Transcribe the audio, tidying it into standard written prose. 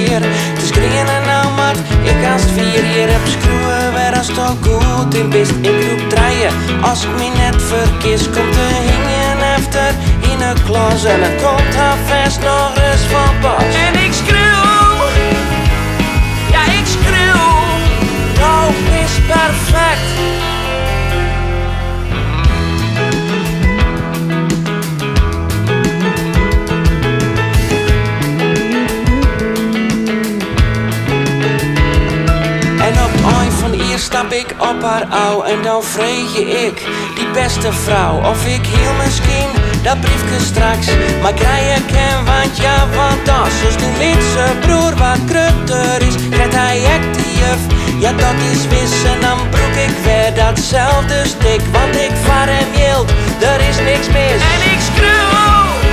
fier. Het is grien en nou mat, ik aanst fier. Hier heb skriuwe, wêrsto goed in bist in groep trije. Als ik me net vergis, komt de hingjen efter in de klas. En het komt haar vast nog eens van pas. En ik skriuw, ja ik skriuw, nou is perfekt. Stap ik op haar ouw en dan freegje ik die beste frou of ik heel misschien dat briefje straks maar krijgen kan, want ja wat dat zoals de lietse broer wat krutter is krijgt hij echt die juf, ja dat is wis en dan broek ik weer datzelfde stik, want ik vaar hem hield, er is niks mis en ik skriuw.